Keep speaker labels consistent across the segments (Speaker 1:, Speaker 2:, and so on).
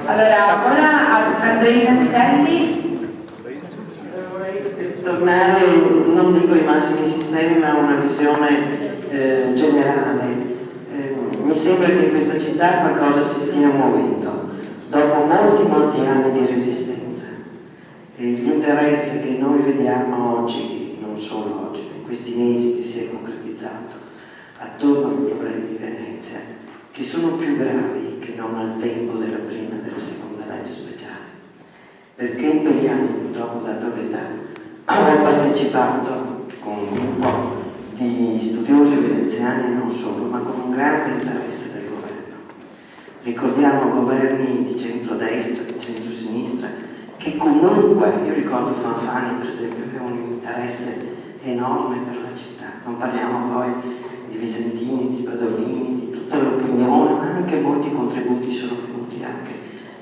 Speaker 1: Allora, ora Andrea Cazzelli.
Speaker 2: Vorrei tornare, non dico ai massimi sistemi, ma a una visione generale. Mi sembra che in questa città qualcosa si stia muovendo, dopo molti anni di resistenza. E gli interessi che noi vediamo oggi, non solo oggi, ma in questi mesi che si è concretizzato, attorno ai problemi di Venezia, che sono più gravi che non al tempo della prima e della seconda legge speciale. Perché in quegli anni, purtroppo dato l'età, ho partecipato con un gruppo di studiosi veneziani e non solo, ma con un grande interesse del governo. Ricordiamo governi di centrodestra, di centrosinistra, che comunque, io ricordo Fanfani per esempio, che ha un interesse enorme per la città. Non parliamo poi di Visentini, di Spadolini, di tutta l'opinione, ma anche molti contributi sono venuti anche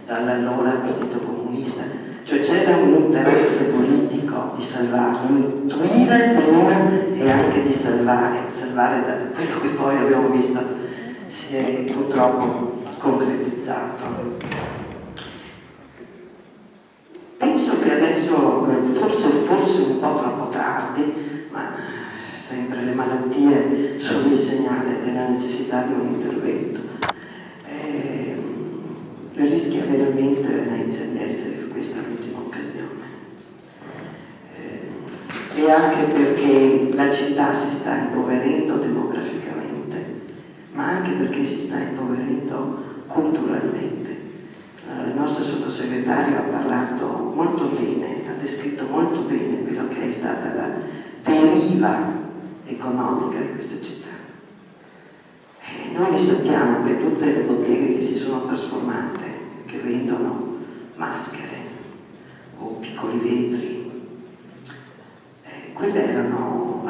Speaker 2: dall'allora Partito Comunista. Cioè c'era un interesse politico di salvare, di intuire prima e anche di salvare da quello che poi abbiamo visto si è purtroppo concretizzato. Penso che adesso, forse un po' troppo tardi, ma sempre le malattie sono il segnale della necessità di un intervento. Rischia veramente Venezia di essere questa l'ultima occasione. E anche perché la città si sta impoverendo demograficamente, ma anche perché si sta impoverendo culturalmente. Il nostro sottosegretario ha parlato molto bene, ha descritto molto bene quello che è stata la deriva economica di questa città. Noi sappiamo che tutte le botteghe che si sono trasformate, che vendono maschere o piccoli vetri, quelle erano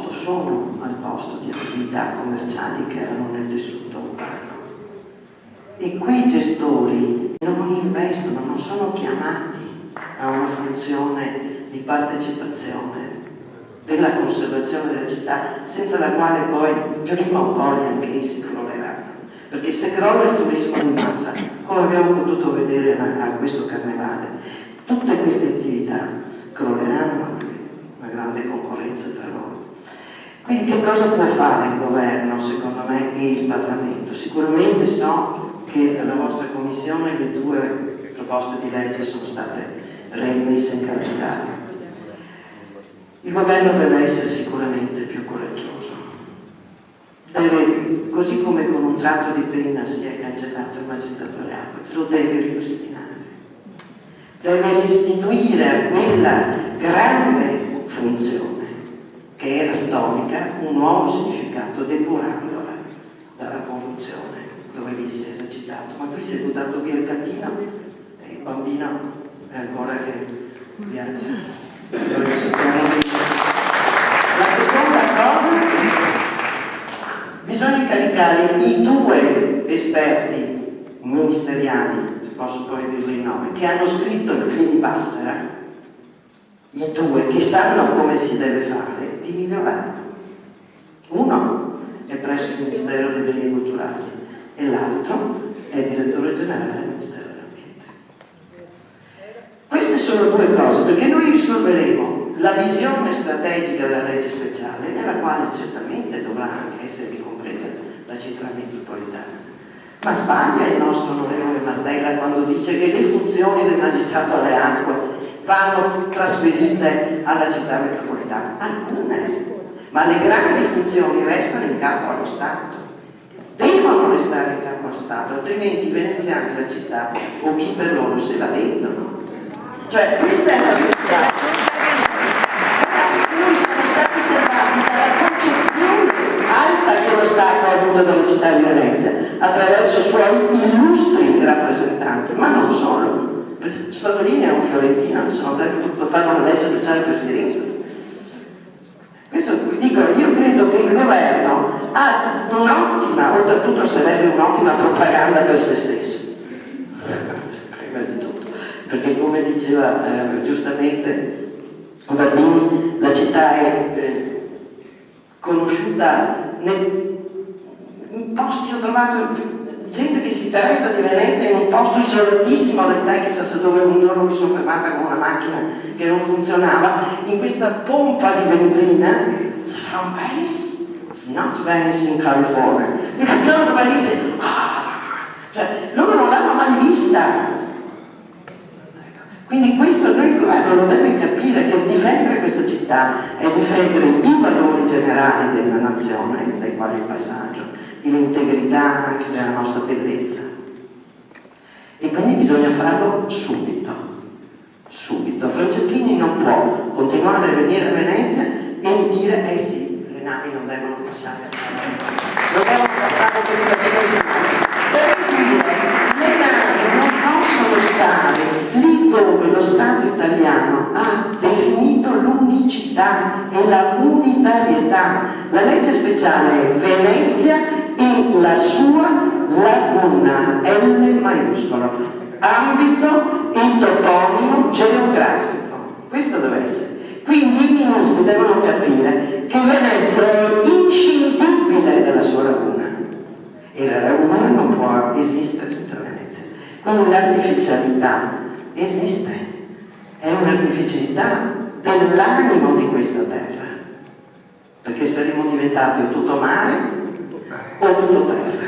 Speaker 2: sono al posto di attività commerciali che erano nel tessuto urbano. E quei gestori non investono, non sono chiamati a una funzione di partecipazione della conservazione della città, senza la quale poi, prima o poi, anche essi crolleranno. Perché se crolla il turismo di massa, come abbiamo potuto vedere a questo carnevale, tutte queste attività crolleranno, una grande concorrenza tra loro. Quindi che cosa può fare il governo, secondo me, e il Parlamento? Sicuramente so che alla vostra commissione le 2 proposte di legge sono state rimesse in calendario. Il governo deve essere sicuramente più coraggioso. Deve, così come con un tratto di penna si è cancellato il magistrato Reale, lo deve ripristinare. Deve restituire a quella grande funzione che era storica un nuovo significato, depurandola dalla corruzione, dove lì si è esercitato. Ma qui si è buttato via il catino e il bambino è ancora che viaggia. Noi sappiamo che la seconda cosa, bisogna incaricare i 2 esperti ministeriali, se posso poi dirlo il nome, che hanno scritto il filibuster, i 2 che sanno come si deve fare, di migliorarlo. Uno è presso il Ministero dei Beni Culturali e l'altro è il direttore generale del Ministero dell'Ambiente. Queste sono 2 cose, perché noi risolveremo la visione strategica della legge speciale, nella quale certamente dovrà anche essere ricompresa la città metropolitana. Ma sbaglia il nostro onorevole Martella quando dice che le funzioni del magistrato alle acque vanno trasferite alla città metropolitana. Alcune, ma le grandi funzioni restano in capo allo Stato. Devono restare in capo allo Stato, altrimenti i veneziani la città o chi per loro se la vendono. Cioè, questa è la verità. Noi siamo stati salvati dalla concezione alta che lo Stato ha avuto della città di Venezia attraverso i suoi illustri rappresentanti, ma non solo. Perché Spadolini è un fiorentino, insomma, avrebbe potuto fare una legge speciale per Firenze. Questo dico, io credo che il governo ha un'ottima, oltretutto sarebbe un'ottima propaganda per se stesso. Prima di tutto. Perché come diceva giustamente Barbini, la città è conosciuta in posti, ho trovato gente che si interessa di Venezia in un posto isolatissimo del Texas, dove un giorno mi sono fermata con una macchina che non funzionava, in questa pompa di benzina. It's from Venice? It's not Venice in California. Mi capitano Venice, cioè loro non l'hanno mai vista. Quindi questo noi il governo lo deve capire, che difendere questa città è difendere i valori generali della nazione, dai quali il paesaggio, l'integrità anche della nostra bellezza. E quindi bisogna farlo subito, subito. Franceschini non può continuare a venire a Venezia e dire, sì, le navi non devono passare, non devono passare per il bacino islamico. Deve dire, le navi non possono stare lì dove lo Stato italiano ha definito l'unicità e la unitarietà. La legge speciale è Venezia e la sua laguna, L maiuscolo, ambito e toponimo geografico. Questo deve essere. Quindi i ministri devono capire che Venezia è inscindibile della sua laguna e la laguna non può esistere senza Venezia. Quindi l'artificialità esiste, è un'artificialità dell'animo di questa terra, perché saremmo diventati o tutto mare o tutto terra.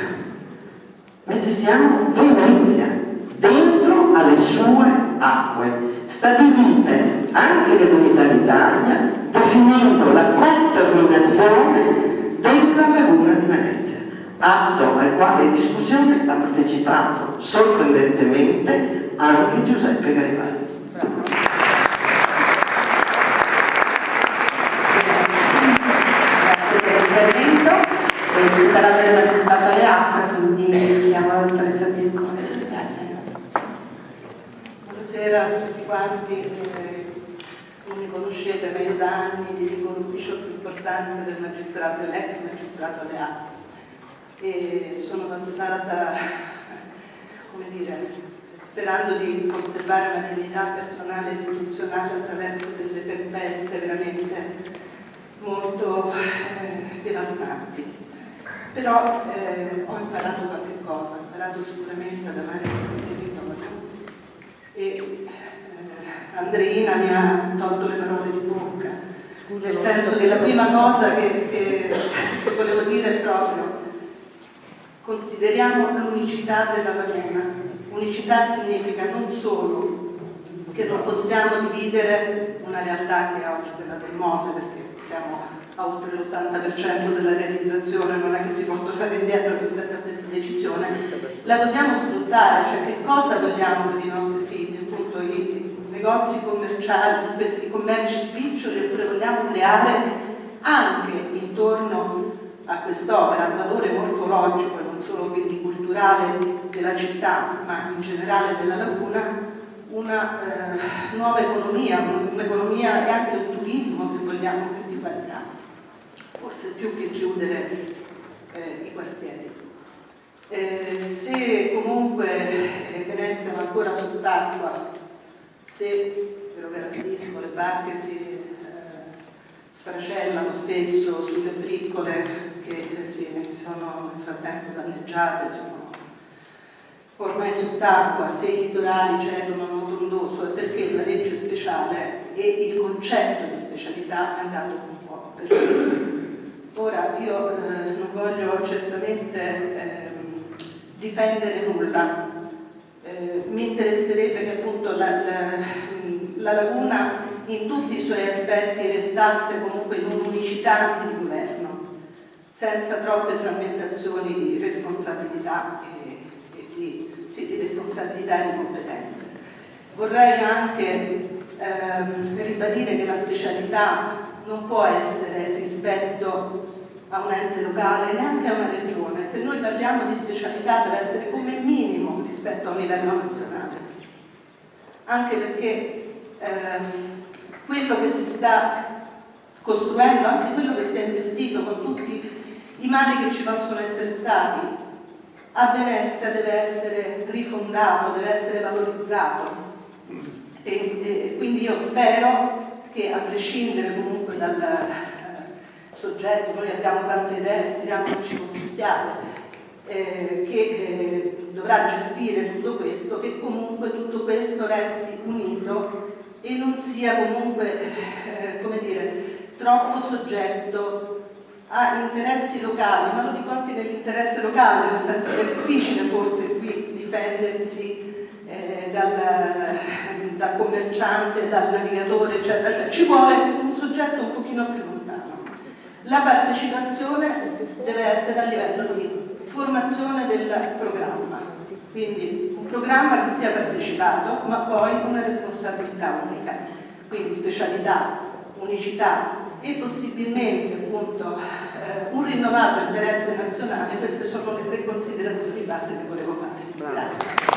Speaker 2: Invece siamo Venezia, dentro alle sue acque, stabilite anche nell'unità d'Italia, definendo la contaminazione della laguna di Venezia, atto al quale in discussione ha partecipato sorprendentemente anche Giuseppe Garibaldi.
Speaker 1: Si sarà del magistrato alle acque, quindi chiamo la dottoressa Zircone. Grazie.
Speaker 3: Buonasera a tutti quanti, non mi conoscete, ma io da anni dirigo l'ufficio più importante del magistrato, l'ex magistrato alle acque, e sono passata, come dire, sperando di conservare la dignità personale e istituzionale attraverso delle tempeste veramente molto devastanti. Però ho imparato qualche cosa, ho imparato sicuramente ad amare questo territorio e Andreina mi ha tolto le parole di bocca, nel senso che la prima cosa che volevo dire è proprio: consideriamo l'unicità della laguna. Unicità significa non solo che non possiamo dividere una realtà che è oggi quella del Mose, perché siamo a oltre l'80% della realizzazione, non è che si può tornare indietro rispetto a questa decisione, la dobbiamo sfruttare, cioè che cosa vogliamo per i nostri figli, appunto i negozi commerciali, questi commerci spiccioli, oppure vogliamo creare anche intorno a quest'opera, al valore morfologico e non solo quindi culturale della città, ma in generale della laguna, una nuova economia, un'economia e anche un turismo, se vogliamo, più di qualità, forse più che chiudere i quartieri. Se comunque Venezia è ancora sott'acqua, se, ve lo garantisco, le barche si sfracellano spesso sulle briccole che sono nel frattempo danneggiate, sono ormai sott'acqua, se i litorali cedono a moto ondoso, è perché la legge speciale e il concetto di specialità è andato un po' perduto. Ora io non voglio certamente difendere nulla, mi interesserebbe che appunto la laguna in tutti i suoi aspetti restasse comunque in un'unicità anche di governo, senza troppe frammentazioni di responsabilità di responsabilità e di competenze. Vorrei anche ribadire che la specialità non può essere rispetto a un ente locale, neanche a una regione. Se noi parliamo di specialità deve essere come minimo rispetto a un livello nazionale, anche perché quello che si sta costruendo, anche quello che si è investito con tutti i mali che ci possono essere stati a Venezia, deve essere rifondato, deve essere valorizzato, e quindi io spero che, a prescindere comunque dal soggetto, noi abbiamo tante idee, speriamo che ci consultiate, che dovrà gestire tutto questo, che comunque tutto questo resti unito e non sia comunque, come dire, troppo soggetto a interessi locali, ma lo dico anche dell'interesse locale, nel senso che è difficile forse qui difendersi dal commerciante, dal navigatore, eccetera, cioè ci vuole un soggetto un pochino più lontano. La partecipazione deve essere a livello di formazione del programma, quindi un programma che sia partecipato, ma poi una responsabilità unica, quindi specialità, unicità e possibilmente appunto un rinnovato interesse nazionale. Queste sono le 3 considerazioni base che volevo fare. Grazie.